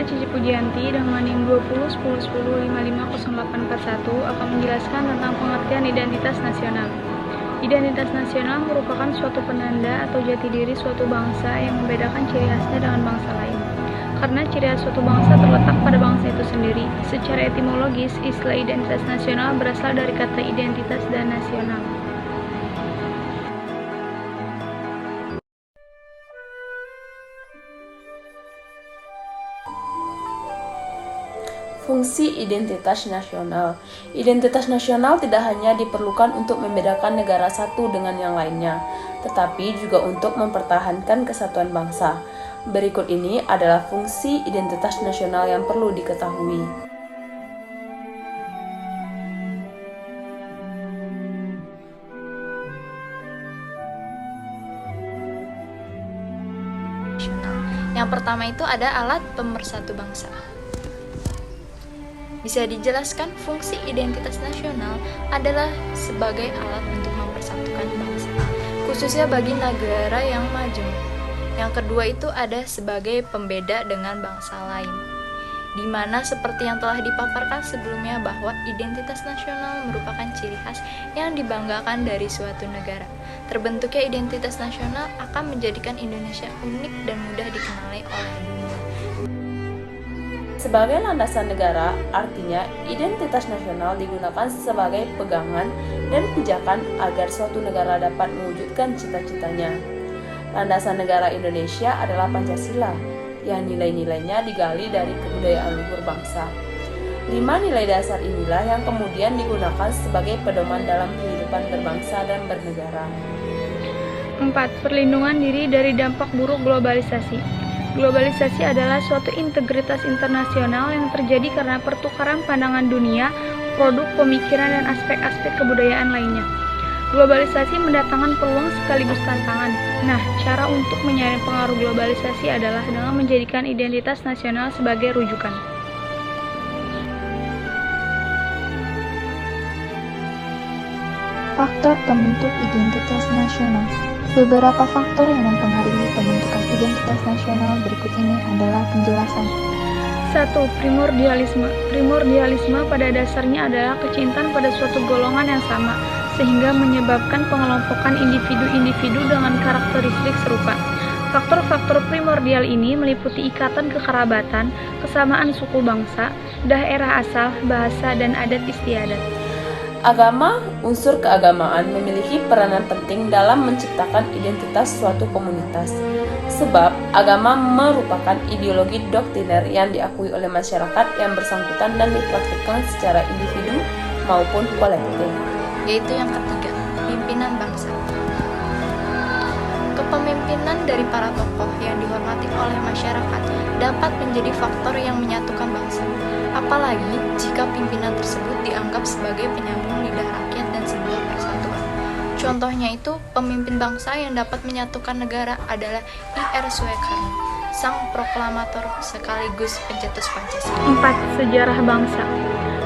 Saya Cici Pujianti dengan NIM 201010550841 akan menjelaskan tentang pengertian identitas nasional. Identitas nasional merupakan suatu penanda atau jati diri suatu bangsa yang membedakan ciri khasnya dengan bangsa lain. Karena ciri khas suatu bangsa terletak pada bangsa itu sendiri. Secara etimologis, istilah identitas nasional berasal dari kata identitas dan nasional. Fungsi identitas nasional. Identitas nasional tidak hanya diperlukan untuk membedakan negara satu dengan yang lainnya, tetapi juga untuk mempertahankan kesatuan bangsa. Berikut ini adalah fungsi identitas nasional yang perlu diketahui. Yang pertama itu ada alat pemersatu bangsa. Bisa dijelaskan fungsi identitas nasional adalah sebagai alat untuk mempersatukan bangsa, khususnya bagi negara yang maju. Yang kedua itu ada sebagai pembeda dengan bangsa lain, di mana seperti yang telah dipaparkan sebelumnya bahwa identitas nasional merupakan ciri khas yang dibanggakan dari suatu negara. Terbentuknya identitas nasional akan menjadikan Indonesia unik dan mudah dikenali oleh dunia. Sebagai landasan negara, artinya identitas nasional digunakan sebagai pegangan dan pijakan agar suatu negara dapat mewujudkan cita-citanya. Landasan negara Indonesia adalah Pancasila, yang nilai-nilainya digali dari kebudayaan luhur bangsa. 5 nilai dasar inilah yang kemudian digunakan sebagai pedoman dalam kehidupan berbangsa dan bernegara. 4. Perlindungan diri dari dampak buruk globalisasi. Globalisasi adalah suatu integritas internasional yang terjadi karena pertukaran pandangan dunia, produk, pemikiran, dan aspek-aspek kebudayaan lainnya. Globalisasi mendatangkan peluang sekaligus tantangan. Nah, cara untuk menyaring pengaruh globalisasi adalah dengan menjadikan identitas nasional sebagai rujukan. Faktor pembentuk identitas nasional. Beberapa faktor yang mempengaruhi pembentukan identitas nasional berikut ini adalah penjelasan. 1. Primordialisme. Primordialisme pada dasarnya adalah kecintaan pada suatu golongan yang sama, sehingga menyebabkan pengelompokan individu-individu dengan karakteristik serupa. Faktor-faktor primordial ini meliputi ikatan kekerabatan, kesamaan suku bangsa, daerah asal, bahasa, dan adat istiadat. Agama, unsur keagamaan memiliki peranan penting dalam menciptakan identitas suatu komunitas. Sebab, agama merupakan ideologi doktriner yang diakui oleh masyarakat yang bersangkutan dan dipraktikkan secara individu maupun kolektif. Yaitu yang ketiga, pimpinan bangsa. Kepemimpinan dari para tokoh yang dihormati oleh masyarakat dapat menjadi faktor yang menyatukan bangsa. Apalagi jika pimpinan tersebut dianggap sebagai penyambung lidah rakyat dan sebuah persatuan. Contohnya itu, pemimpin bangsa yang dapat menyatukan negara adalah I.R. Soekarno, sang proklamator sekaligus pencetus Pancasila. 4. Sejarah bangsa.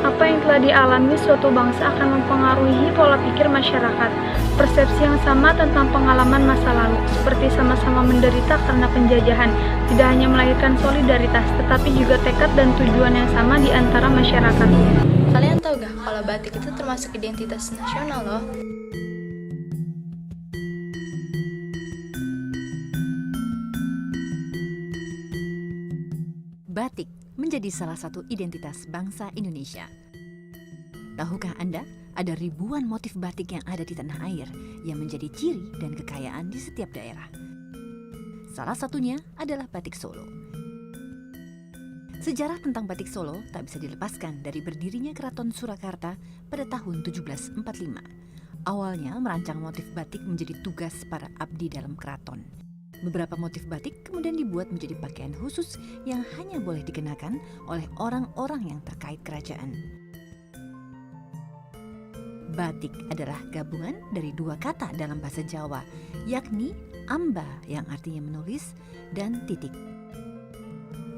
Apa yang telah dialami suatu bangsa akan mempengaruhi pola pikir masyarakat. Persepsi yang sama tentang pengalaman masa lalu, seperti sama-sama menderita karena penjajahan, tidak hanya melahirkan solidaritas, tetapi juga tekad dan tujuan yang sama di antara masyarakat. Kalian tahu gak kalau batik itu termasuk identitas nasional loh? Batik menjadi salah satu identitas bangsa Indonesia. Tahukah Anda, ada ribuan motif batik yang ada di tanah air yang menjadi ciri dan kekayaan di setiap daerah. Salah satunya adalah batik Solo. Sejarah tentang batik Solo tak bisa dilepaskan dari berdirinya Keraton Surakarta pada tahun 1745. Awalnya merancang motif batik menjadi tugas para abdi dalam keraton. Beberapa motif batik kemudian dibuat menjadi pakaian khusus yang hanya boleh dikenakan oleh orang-orang yang terkait kerajaan. Batik adalah gabungan dari dua kata dalam bahasa Jawa, yakni amba yang artinya menulis dan titik.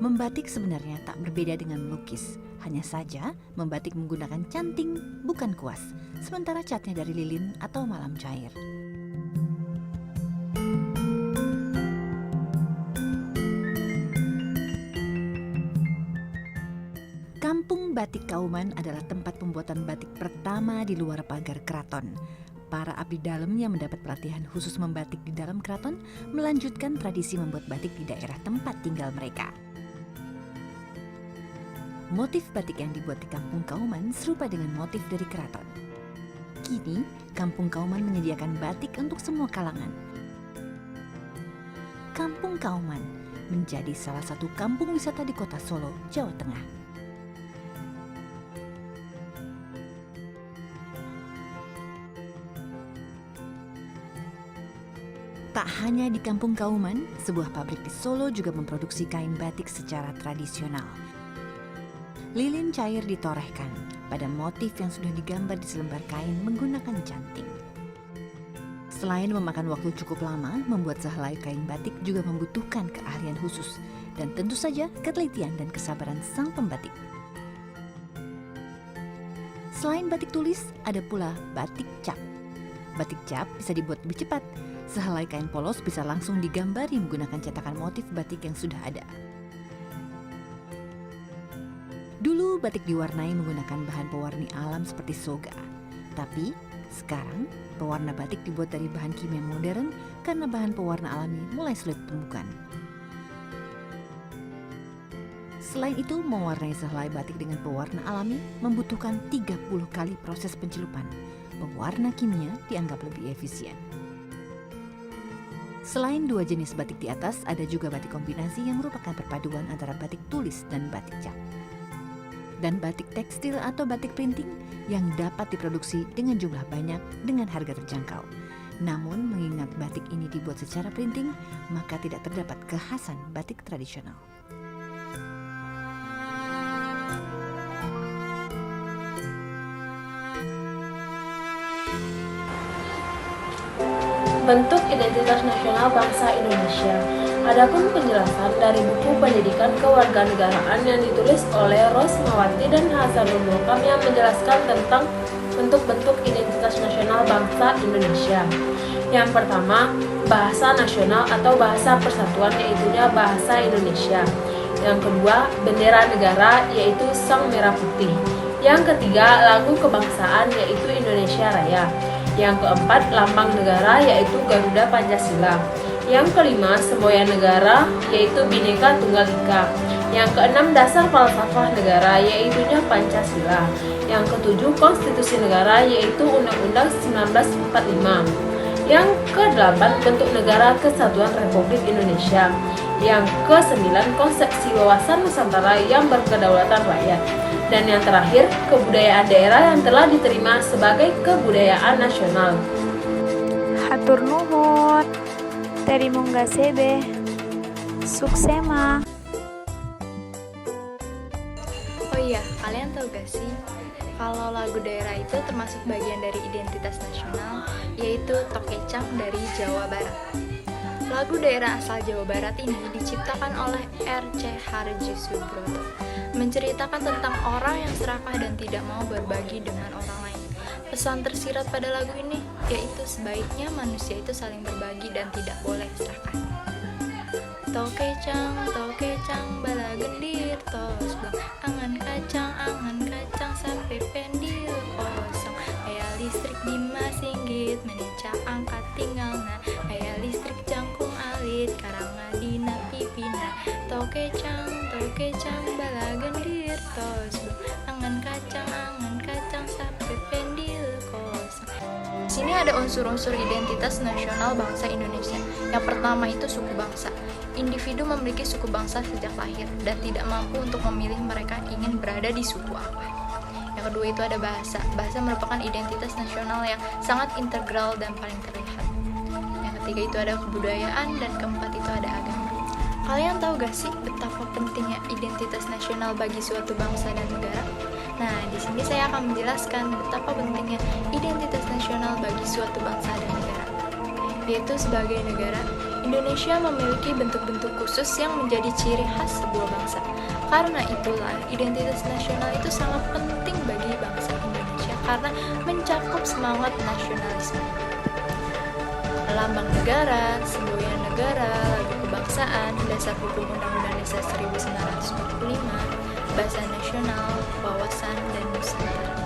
Membatik sebenarnya tak berbeda dengan melukis, hanya saja membatik menggunakan canting bukan kuas, sementara catnya dari lilin atau malam cair. Kampung Batik Kauman adalah tempat pembuatan batik pertama di luar pagar keraton. Para abdi dalam yang mendapat pelatihan khusus membatik di dalam keraton melanjutkan tradisi membuat batik di daerah tempat tinggal mereka. Motif batik yang dibuat di Kampung Kauman serupa dengan motif dari keraton. Kini, Kampung Kauman menyediakan batik untuk semua kalangan. Kampung Kauman menjadi salah satu kampung wisata di kota Solo, Jawa Tengah. Tak hanya di Kampung Kauman, sebuah pabrik di Solo juga memproduksi kain batik secara tradisional. Lilin cair ditorehkan pada motif yang sudah digambar di selembar kain menggunakan canting. Selain memakan waktu cukup lama, membuat sehelai kain batik juga membutuhkan keahlian khusus dan tentu saja ketelitian dan kesabaran sang pembatik. Selain batik tulis, ada pula batik cap. Batik cap bisa dibuat lebih cepat. Sehelai kain polos bisa langsung digambari menggunakan cetakan motif batik yang sudah ada. Dulu batik diwarnai menggunakan bahan pewarna alam seperti soga. Tapi sekarang pewarna batik dibuat dari bahan kimia modern karena bahan pewarna alami mulai sulit ditemukan. Selain itu, mewarnai sehelai batik dengan pewarna alami membutuhkan 30 kali proses pencelupan. Pewarna kimia dianggap lebih efisien. Selain dua jenis batik di atas, ada juga batik kombinasi yang merupakan perpaduan antara batik tulis dan batik cap. Dan batik tekstil atau batik printing yang dapat diproduksi dengan jumlah banyak dengan harga terjangkau. Namun, mengingat batik ini dibuat secara printing, maka tidak terdapat kekhasan batik tradisional. Bentuk identitas nasional bangsa Indonesia. Adapun penjelasan dari buku pendidikan kewarganegaraan yang ditulis oleh Rosmawati dan Hasanul Mulkam yang menjelaskan tentang bentuk-bentuk identitas nasional bangsa Indonesia. Yang pertama, bahasa nasional atau bahasa persatuan, yaitunya bahasa Indonesia. Yang kedua, bendera negara, yaitu sang merah putih. Yang ketiga, lagu kebangsaan, yaitu Indonesia Raya. Yang keempat, lambang negara, yaitu Garuda Pancasila. Yang kelima, semboyan negara, yaitu Bhinneka Tunggal Ika. Yang keenam, dasar falsafah negara, yaitunya Pancasila. Yang ketujuh, konstitusi negara, yaitu Undang-Undang 1945. Yang kedelapan, bentuk negara kesatuan Republik Indonesia. Yang kesembilan, konsepsi wawasan Nusantara yang berkedaulatan rakyat. Dan yang terakhir, kebudayaan daerah yang telah diterima sebagai kebudayaan nasional. Hatur nuhun. Terima kasih be. Suksema. Oh iya, kalian tahu gak sih kalau lagu daerah itu termasuk bagian dari identitas nasional, yaitu Tokecang dari Jawa Barat. Lagu daerah asal Jawa Barat ini diciptakan oleh R.C. Harji Subroto, menceritakan tentang orang yang serakah dan tidak mau berbagi dengan orang lain. Pesan tersirat pada lagu ini yaitu sebaiknya manusia itu saling berbagi dan tidak boleh serakah. Tokecang, bala gendir, tos blang, angan kacang sampai pendil kosong. Aya listrik di masinggit, menica angkat tinggalna. Aya listrik jangkung alit, karanga dina pipina. Tokecang, bala gendir, tos blang, angan kacang sampai pendil kosong. Di sini ada unsur-unsur identitas nasional bangsa Indonesia. Yang pertama itu suku bangsa. Individu memiliki suku bangsa sejak lahir dan tidak mampu untuk memilih mereka ingin berada di suku apa. Yang kedua itu ada bahasa. Bahasa merupakan identitas nasional yang sangat integral dan paling terlihat. Yang ketiga itu ada kebudayaan dan keempat itu ada agama. Kalian tahu gak sih betapa pentingnya identitas nasional bagi suatu bangsa dan negara? Nah, di sini saya akan menjelaskan betapa pentingnya identitas nasional bagi suatu bangsa dan negara. Yaitu sebagai negara, Indonesia memiliki bentuk-bentuk khusus yang menjadi ciri khas sebuah bangsa. Karena itulah, identitas nasional itu sangat penting bagi bangsa Indonesia karena mencakup semangat nasionalisme. Lambang negara, semboyan negara, lagu kebangsaan, dasar hukum Undang-Undang Dasar 1945, bahasa nasional, wawasan, dan nusantara.